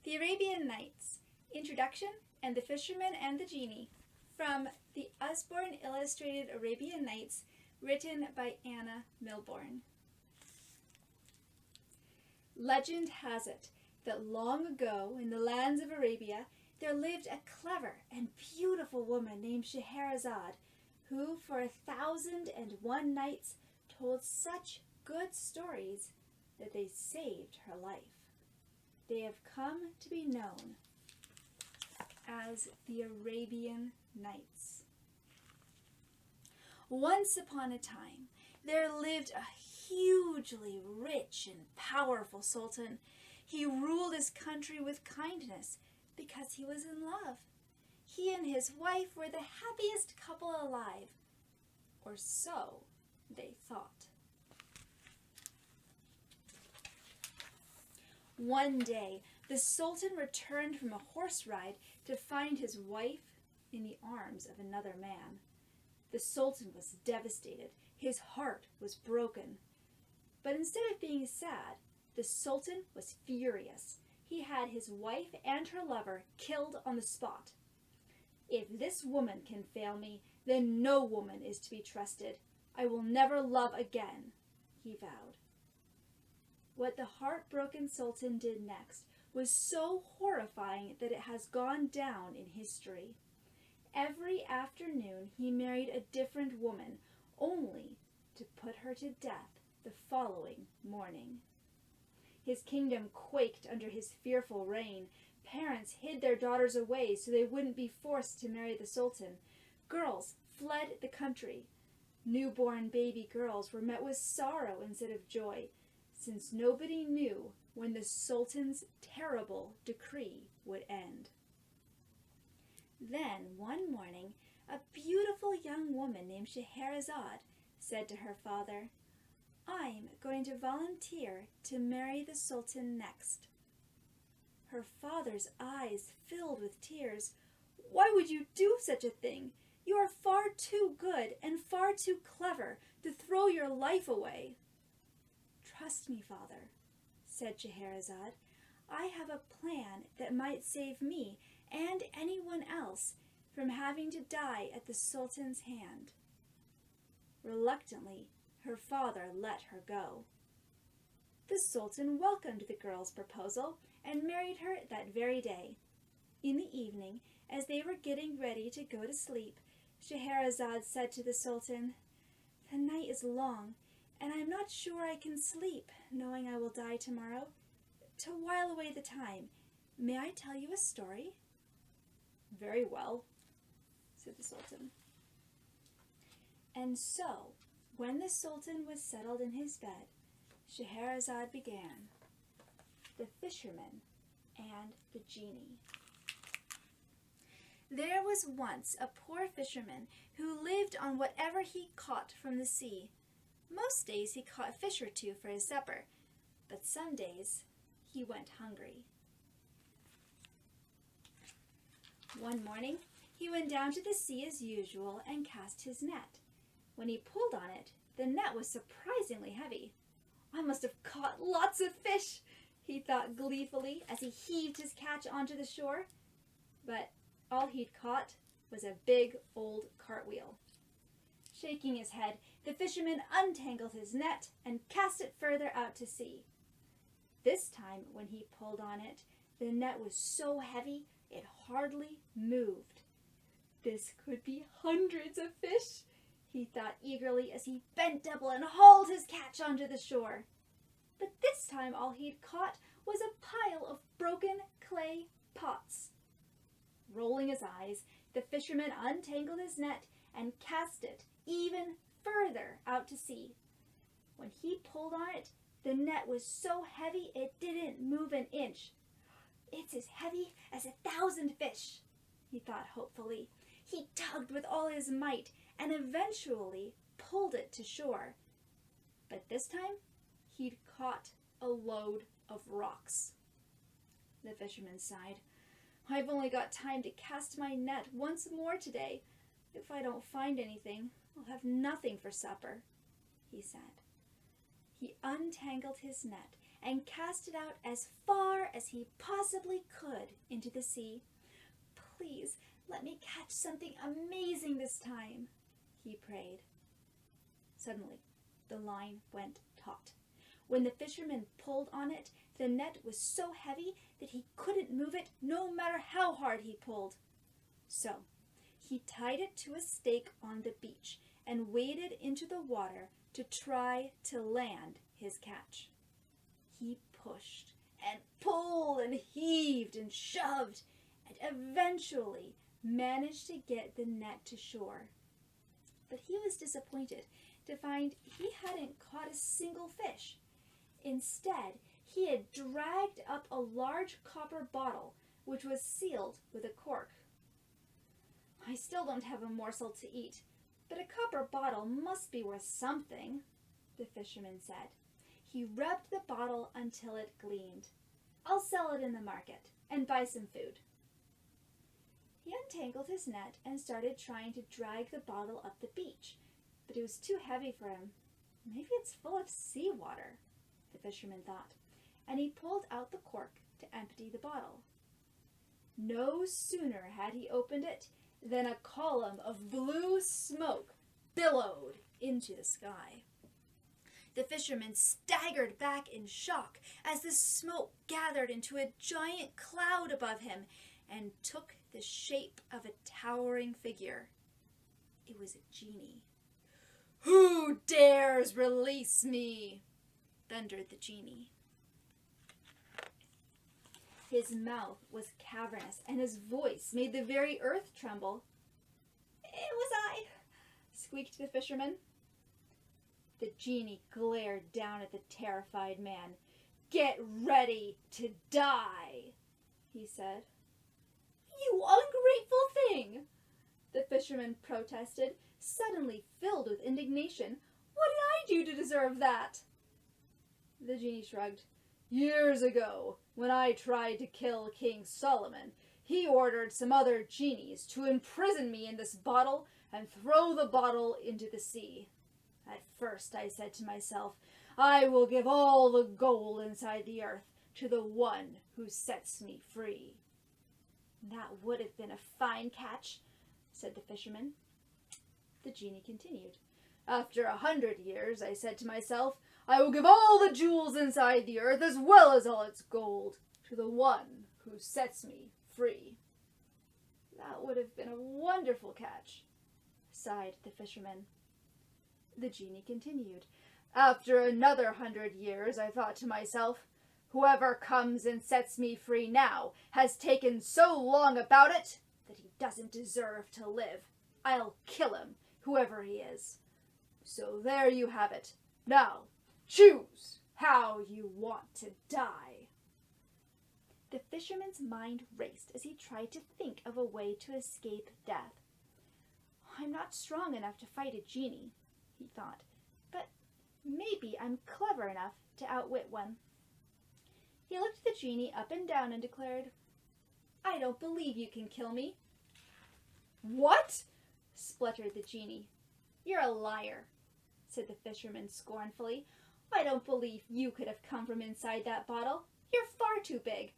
The Arabian Nights, Introduction and the Fisherman and the Genie, from the Usborne Illustrated Arabian Nights, written by Anna Milbourne. Legend has it that long ago in the lands of Arabia there lived a clever and beautiful woman named Scheherazade, who for 1,001 nights told such good stories that they saved her life. They have come to be known as the Arabian Nights. Once upon a time, there lived a hugely rich and powerful sultan. He ruled his country with kindness because he was in love. He and his wife were the happiest couple alive, or so they thought. One day, the Sultan returned from a horse ride to find his wife in the arms of another man. The Sultan was devastated. His heart was broken. But instead of being sad, the Sultan was furious. He had his wife and her lover killed on the spot. "If this woman can fail me, then no woman is to be trusted. I will never love again," he vowed. What the heartbroken Sultan did next was so horrifying that it has gone down in history. Every afternoon he married a different woman, only to put her to death the following morning. His kingdom quaked under his fearful reign. Parents hid their daughters away so they wouldn't be forced to marry the Sultan. Girls fled the country. Newborn baby girls were met with sorrow instead of joy, since nobody knew when the Sultan's terrible decree would end. Then, one morning, a beautiful young woman named Scheherazade said to her father, "I'm going to volunteer to marry the Sultan next." Her father's eyes filled with tears. "Why would you do such a thing? You are far too good and far too clever to throw your life away." "Trust me, father," said Scheherazade. "I have a plan that might save me and anyone else from having to die at the Sultan's hand." Reluctantly, her father let her go. The Sultan welcomed the girl's proposal and married her that very day. In the evening, as they were getting ready to go to sleep, Scheherazade said to the Sultan, "The night is long, and I'm not sure I can sleep, knowing I will die tomorrow. To while away the time, may I tell you a story?" "Very well," said the Sultan. And so, when the Sultan was settled in his bed, Scheherazade began The Fisherman and the Genie. There was once a poor fisherman who lived on whatever he caught from the sea. Most days he caught a fish or two for his supper, but some days he went hungry. One morning he went down to the sea as usual and cast his net. When he pulled on it, the net was surprisingly heavy. "I must have caught lots of fish," he thought gleefully as he heaved his catch onto the shore. But all he'd caught was a big old cartwheel. Shaking his head, the fisherman untangled his net and cast it further out to sea. This time, when he pulled on it, the net was so heavy it hardly moved. "This could be hundreds of fish," he thought eagerly as he bent double and hauled his catch onto the shore. But this time all he'd caught was a pile of broken clay pots. Rolling his eyes, the fisherman untangled his net and cast it even further out to sea. When he pulled on it, the net was so heavy it didn't move an inch. "It's as heavy as 1,000 fish," he thought hopefully. He tugged with all his might and eventually pulled it to shore. But this time, he'd caught a load of rocks. The fisherman sighed. "I've only got time to cast my net once more today. If I don't find anything, I'll have nothing for supper," he said. He untangled his net and cast it out as far as he possibly could into the sea. "Please, let me catch something amazing this time," he prayed. Suddenly, the line went taut. When the fisherman pulled on it, the net was so heavy that he couldn't move it no matter how hard he pulled. So, he tied it to a stake on the beach and waded into the water to try to land his catch. He pushed and pulled and heaved and shoved and eventually managed to get the net to shore. But he was disappointed to find he hadn't caught a single fish. Instead, he had dragged up a large copper bottle, which was sealed with a cork. "I still don't have a morsel to eat, but a copper bottle must be worth something," the fisherman said. He rubbed the bottle until it gleamed. "I'll sell it in the market and buy some food." He untangled his net and started trying to drag the bottle up the beach, but it was too heavy for him. "Maybe it's full of seawater," the fisherman thought, and he pulled out the cork to empty the bottle. No sooner had he opened it than a column of blue smoke billowed into the sky. The fisherman staggered back in shock as the smoke gathered into a giant cloud above him and took the shape of a towering figure. It was a genie. "Who dares release me?" thundered the genie. His mouth was cavernous, and his voice made the very earth tremble. "It was I," squeaked the fisherman. The genie glared down at the terrified man. "Get ready to die," he said. "You ungrateful thing!" the fisherman protested, suddenly filled with indignation. "What did I do to deserve that?" The genie shrugged. "Years ago, when I tried to kill King Solomon, he ordered some other genies to imprison me in this bottle and throw the bottle into the sea. At first I said to myself, I will give all the gold inside the earth to the one who sets me free." "That would have been a fine catch," said the fisherman. The genie continued. "After 100 years, I said to myself, I will give all the jewels inside the earth as well as all its gold to the one who sets me free." "That would have been a wonderful catch," sighed the fisherman. The genie continued. "After another 100 years, I thought to myself, whoever comes and sets me free now has taken so long about it that he doesn't deserve to live. I'll kill him, whoever he is. So there you have it. Now, choose how you want to die." The fisherman's mind raced as he tried to think of a way to escape death. "I'm not strong enough to fight a genie," he thought, "but maybe I'm clever enough to outwit one." He looked the genie up and down and declared, "I don't believe you can kill me." "What?" spluttered the genie. "You're a liar," said the fisherman scornfully. "I don't believe you could have come from inside that bottle. You're far too big."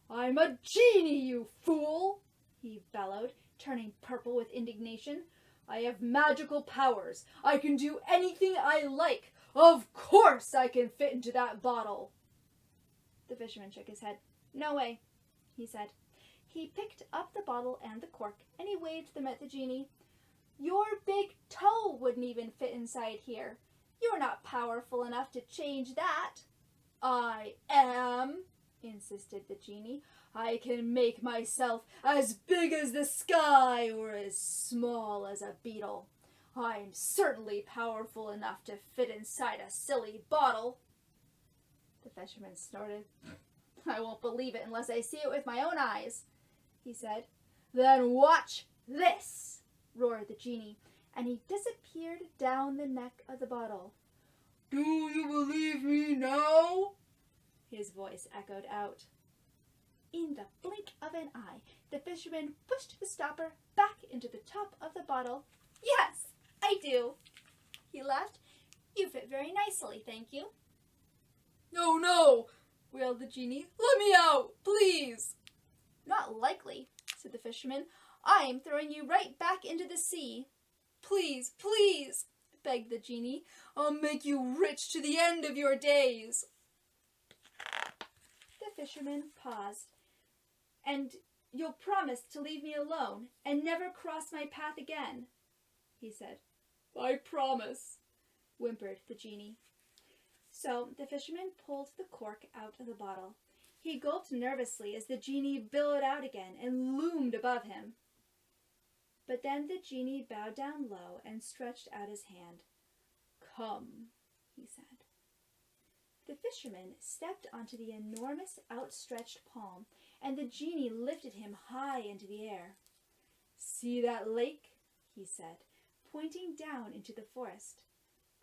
"I'm a genie, you fool!" he bellowed, turning purple with indignation. "I have magical powers. I can do anything I like. Of course I can fit into that bottle." The fisherman shook his head. "No way," he said. He picked up the bottle and the cork, and he waved them at the genie. "Your big toe wouldn't even fit inside here. You're not powerful enough to change that." "I am," insisted the genie. "I can make myself as big as the sky or as small as a beetle. I'm certainly powerful enough to fit inside a silly bottle." The fisherman snorted. "I won't believe it unless I see it with my own eyes," he said. "Then watch this," roared the genie, and he disappeared down the neck of the bottle. "Do you believe me now?" his voice echoed out. In the blink of an eye, the fisherman pushed the stopper back into the top of the bottle. "Yes, I do," he laughed. "You fit very nicely, thank you." "Oh no!" wailed the genie. "Let me out, please!" "Not likely," said the fisherman. "I am throwing you right back into the sea." "Please, please!" begged the genie. "I'll make you rich to the end of your days." The fisherman paused. "And you'll promise to leave me alone and never cross my path again?" he said. "I promise," whimpered the genie. So the fisherman pulled the cork out of the bottle. He gulped nervously as the genie billowed out again and loomed above him. But then the genie bowed down low and stretched out his hand. "Come," he said. The fisherman stepped onto the enormous outstretched palm, and the genie lifted him high into the air. "See that lake?" he said, pointing down into the forest.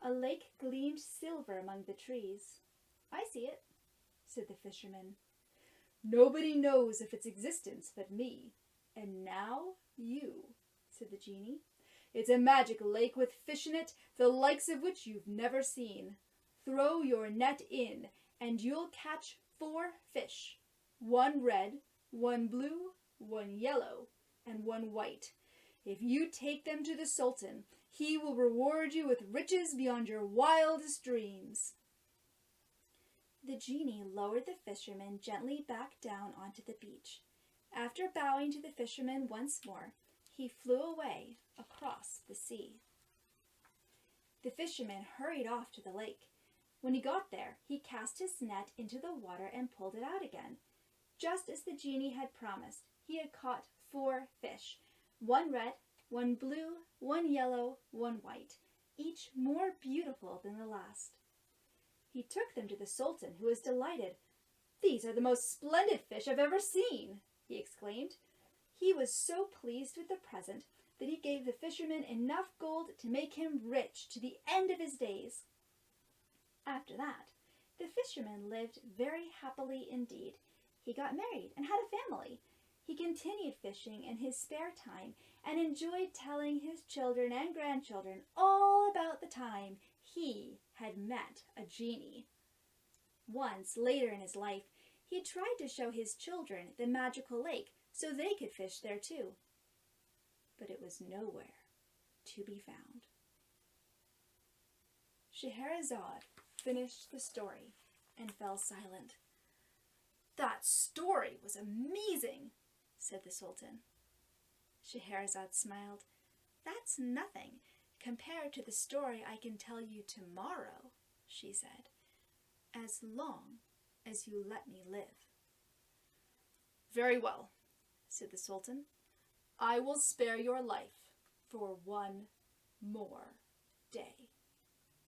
A lake gleamed silver among the trees. "I see it," said the fisherman. "Nobody knows of its existence but me, and now you," said the genie. "It's a magic lake with fish in it, the likes of which you've never seen. Throw your net in, and you'll catch 4 fish. 1 red, 1 blue, 1 yellow, and 1 white. If you take them to the Sultan, he will reward you with riches beyond your wildest dreams." The genie lowered the fisherman gently back down onto the beach. After bowing to the fisherman once more, he flew away across the sea. The fisherman hurried off to the lake. When he got there, he cast his net into the water and pulled it out again. Just as the genie had promised, he had caught 4 fish, 1 red, 1 blue, 1 yellow, 1 white, each more beautiful than the last. He took them to the Sultan, who was delighted. "These are the most splendid fish I've ever seen," he exclaimed. He was so pleased with the present that he gave the fisherman enough gold to make him rich to the end of his days. After that, the fisherman lived very happily indeed. He got married and had a family. He continued fishing in his spare time and enjoyed telling his children and grandchildren all about the time he had met a genie. Once, later in his life, he tried to show his children the magical lake so they could fish there too. But it was nowhere to be found. Scheherazade finished the story and fell silent. "That story was amazing," said the Sultan. Scheherazade smiled. "That's nothing compared to the story I can tell you tomorrow," she said, "as long as you let me live." "Very well," said the Sultan. "I will spare your life for one more day."